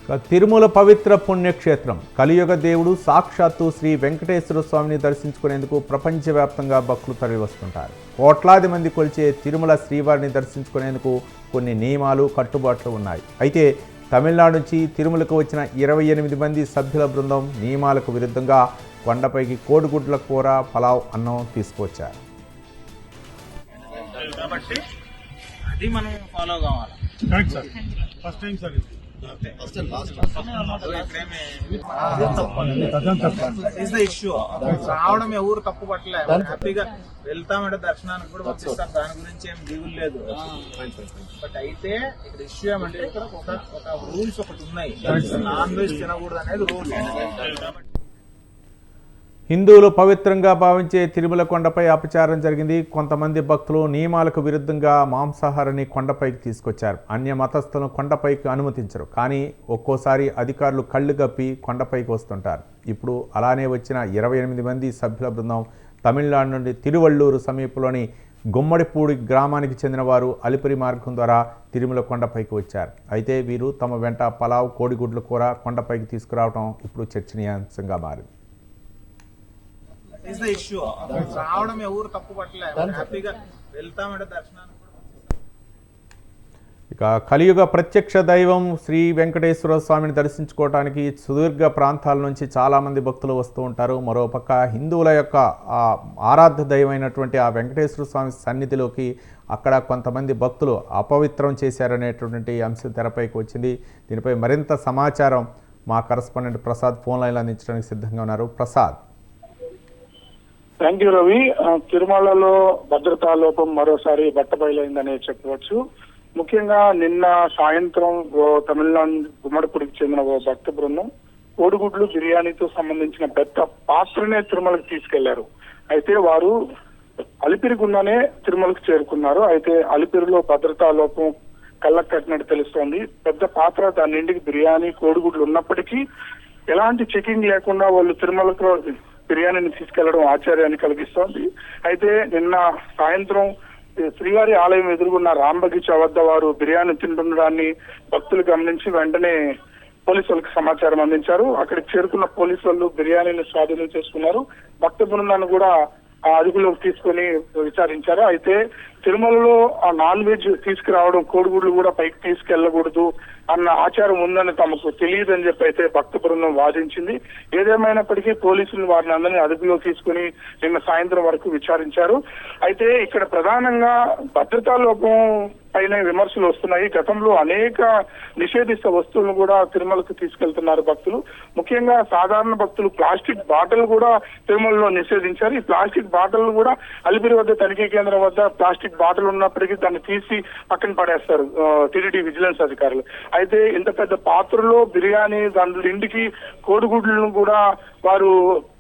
తిరుమల పవిత్ర పుణ్యక్షేత్రం కలియుగ దేవుడు సాక్షాత్తు శ్రీ వెంకటేశ్వర స్వామిని దర్శించుకునేందుకు ప్రపంచవ్యాప్తంగా భక్తులు తరలివస్తుంటారు. కోట్లాది మంది కొలిచే తిరుమల శ్రీవారిని దర్శించుకునేందుకు కొన్ని నియమాలు కట్టుబాట్లు ఉన్నాయి. అయితే తమిళనాడు నుంచి తిరుమలకు వచ్చిన 28 మంది సభ్యుల బృందం నియమాలకు విరుద్ధంగా కొండపైకి కోడిగుడ్ల కూర, పలావ్, అన్నం తీసుకొచ్చారు. అది మనం ఫాలో కావాలి. రావడం ఎవరు తప్పు పట్టలేదు. హ్యాపీగా వెళ్తామంటే దర్శనానికి కూడా పంపిస్తాం, దాని గురించి ఏం దిగులు లేదు. బట్ అయితే ఇక్కడ ఇష్యూ ఏమంటే ఇక్కడ ఒక రూల్స్ ఒకటి ఉన్నాయి. నాన్ వెజ్ తినకూడదు అనేది రూల్. హిందువులు పవిత్రంగా భావించే తిరుమల కొండపై అపచారం జరిగింది. కొంతమంది భక్తులు నియమాలకు విరుద్ధంగా మాంసాహారాన్ని కొండపైకి తీసుకొచ్చారు. అన్య మతస్థులను కొండపైకి అనుమతించరు, కానీ ఒక్కోసారి అధికారులు కళ్ళు గప్పి కొండపైకి వస్తుంటారు. ఇప్పుడు అలానే వచ్చిన 28 మంది సభ్యుల బృందం తమిళనాడు నుండి తిరువళ్ళూరు సమీపంలోని గుమ్మడిపూడి గ్రామానికి చెందిన వారు అలిపిరి మార్గం ద్వారా తిరుమల కొండపైకి వచ్చారు. అయితే వీరు తమ వెంట పలావ్, కోడిగుడ్ల కూర కొండపైకి తీసుకురావడం ఇప్పుడు చర్చనీయాంశంగా మారింది. రావడం ఎవరు తప్పు పట్టలేదు. హ్యాపీగా వెళ్తామంటే దర్శనానికి. ఇక కలియుగ ప్రత్యక్ష దైవం శ్రీ వెంకటేశ్వర స్వామిని దర్శించుకోవడానికి సుదీర్ఘ ప్రాంతాల నుంచి చాలామంది భక్తులు వస్తూ ఉంటారు. మరోపక్క హిందువుల యొక్క ఆరాధ్య దైవమైనటువంటి ఆ వెంకటేశ్వర స్వామి సన్నిధిలోకి అక్కడ కొంతమంది భక్తులు అపవిత్రం చేశారనేటువంటి అంశం తెరపైకి వచ్చింది. దీనిపై మరింత సమాచారం మా కరస్పాండెంట్ ప్రసాద్ ఫోన్ లైన్లో అందించడానికి సిద్ధంగా ఉన్నారు. ప్రసాద్. Thank you Ravi. తిరుమలలో భద్రతా లోపం మరోసారి బట్టబయలైందని చెప్పవచ్చు. ముఖ్యంగా నిన్న సాయంత్రం తమిళనాడు గుమ్మడిపూడికి చెందిన ఓ భక్త బృందం కోడిగుడ్లు, బిర్యానీతో సంబంధించిన పెద్ద పాత్రనే తిరుమలకు తీసుకెళ్లారు. అయితే వారు అలిపిరి గుండానే తిరుమలకు చేరుకున్నారు. అయితే అలిపిరిలో భద్రతా లోపం కళ్ళకు కట్టినట్టు తెలుస్తోంది. పెద్ద పాత్ర, దాని నిండికి బిర్యానీ, కోడిగుడ్లు ఉన్నప్పటికీ ఎలాంటి చెకింగ్ లేకుండా వాళ్ళు తిరుమలకు బిర్యానీని తీసుకెళ్లడం ఆశ్చర్యాన్ని కలిగిస్తోంది. అయితే నిన్న సాయంత్రం శ్రీవారి ఆలయం ఎదురుగున్న రాంబగీచా వద్ద వారు బిర్యానీ తింటుండడాన్ని భక్తులు గమనించి వెంటనే పోలీసులకు సమాచారం అందించారు. అక్కడికి చేరుకున్న పోలీసు వాళ్ళు బిర్యానీని స్వాధీనం చేసుకున్నారు. భక్త బృందాన్ని కూడా అదుపులోకి తీసుకొని విచారించారు. అయితే తిరుమలలో ఆ నాన్ వెజ్ తీసుకురావడం, కోడిగుడ్లు కూడా పైకి తీసుకెళ్లకూడదు అన్న ఆచారం ఉందని తమకు తెలియదని చెప్పి అయితే భక్త బృందం వాదించింది. ఏదేమైనప్పటికీ పోలీసులు వారిని అందరినీ అదుపులో తీసుకుని నిన్న సాయంత్రం వరకు విచారించారు. అయితే ఇక్కడ ప్రధానంగా భద్రతా లోపం పైన విమర్శలు వస్తున్నాయి. గతంలో అనేక నిషేధిత వస్తువులను కూడా తిరుమలకు తీసుకెళ్తున్నారు భక్తులు. ముఖ్యంగా సాధారణ భక్తులు ప్లాస్టిక్ బాటిల్ కూడా తిరుమలలో నిషేధించారు. ఈ ప్లాస్టిక్ బాటిల్ కూడా అలిపిరి వద్ద తనిఖీ కేంద్రం వద్ద ప్లాస్టిక్ బాటిల్ ఉన్నప్పటికీ దాన్ని తీసి పక్కన పడేస్తారు టీటీడీ విజిలెన్స్ అధికారులు. అయితే ఇంత పెద్ద పాత్రలో బిర్యానీ, దాని ఇంటికి కోడిగుడ్లను కూడా వారు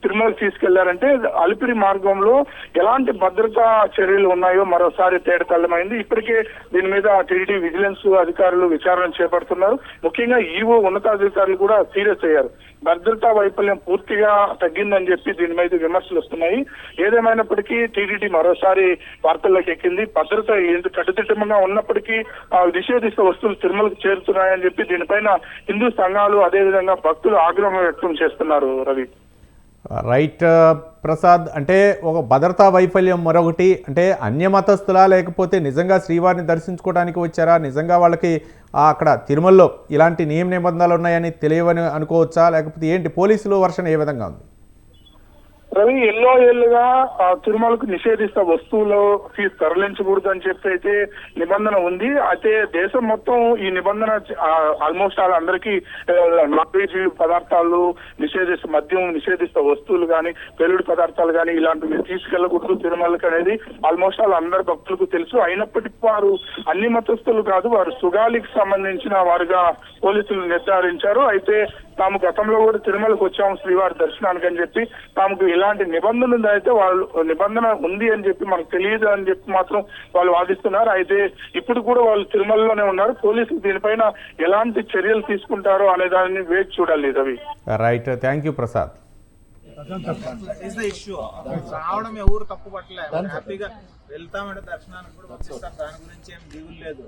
తిరుమలకు తీసుకెళ్లారంటే అలిపిరి మార్గంలో ఎలాంటి భద్రతా చర్యలు ఉన్నాయో మరోసారి తేటతెల్లమైంది. ఇప్పటికే దీని మీద టీటీడీ విజిలెన్స్ అధికారులు విచారణ చేపడుతున్నారు. ముఖ్యంగా ఈవో ఉన్నతాధికారులు కూడా సీరియస్ అయ్యారు. భద్రతా వైఫల్యం పూర్తిగా తగ్గిందని చెప్పి దీని మీద విమర్శలు వస్తున్నాయి. ఏదేమైనప్పటికీ టీటీడీ మరోసారి వార్తల్లోకి ఎక్కింది. భద్రత ఎంత కట్టుదిట్టంగా ఉన్నప్పటికీ నిషేధిత వస్తువులు తిరుమలకు చేరుతున్నాయని చెప్పి దీనిపైన హిందూ సంఘాలు, అదేవిధంగా భక్తులు ఆగ్రహం వ్యక్తం చేస్తున్నారు. రవి. రైట్ ప్రసాద్. అంటే ఒక భద్రతా వైఫల్యం మరొకటి అంటే అన్యమతస్థులా, లేకపోతే నిజంగా శ్రీవారిని దర్శించుకోవడానికి వచ్చారా? నిజంగా వాళ్ళకి అక్కడ తిరుమలలో ఇలాంటి నియమ నిబంధనలు ఉన్నాయని తెలియవని అనుకోవచ్చా, లేకపోతే ఏంటి? పోలీసులు వర్షన్ ఏ విధంగా ఉంది? రవి, ఎన్నో ఏళ్లుగా తిరుమలకు నిషేధిత వస్తువులు తరలించకూడదు అని చెప్పి అయితే నిబంధన ఉంది. అయితే దేశం మొత్తం ఈ నిబంధన ఆల్మోస్ట్ అందరికీ నాన్ వెజ్ పదార్థాలు, నిషేధిత మద్యం, నిషేధిత వస్తువులు కానీ, పెరుడు పదార్థాలు కానీ ఇలాంటివి తీసుకెళ్లకూడదు తిరుమలకి అనేది ఆల్మోస్ట్ అందరి భక్తులకు తెలుసు. అయినప్పటికీ వారు అన్ని మతస్థులు కాదు, వారు సుగాలికి సంబంధించిన వారుగా పోలీసులు నిర్ధారించారు. అయితే తాము గతంలో కూడా తిరుమలకు వచ్చాము శ్రీవారి దర్శనానికి అని చెప్పి తాముకు ఇలాంటి నిబంధన అయితే వాళ్ళు నిబంధన ఉంది అని చెప్పి మనకు తెలియదు అని చెప్పి మాత్రం వాళ్ళు వాదిస్తున్నారు. అయితే ఇప్పుడు కూడా వాళ్ళు తిరుమలలోనే ఉన్నారు. పోలీసులు దీనిపైన ఎలాంటి చర్యలు తీసుకుంటారో అనే దాన్ని వేచి చూడాలి. Ravi. Right. Thank you Prasad. రావడం ఎవరు తప్పు పట్టలేదు. హ్యాపీగా వెళ్తామంటే దర్శనానికి కూడా పంపిస్తాం, దాని గురించి ఏం దిగులు లేదు.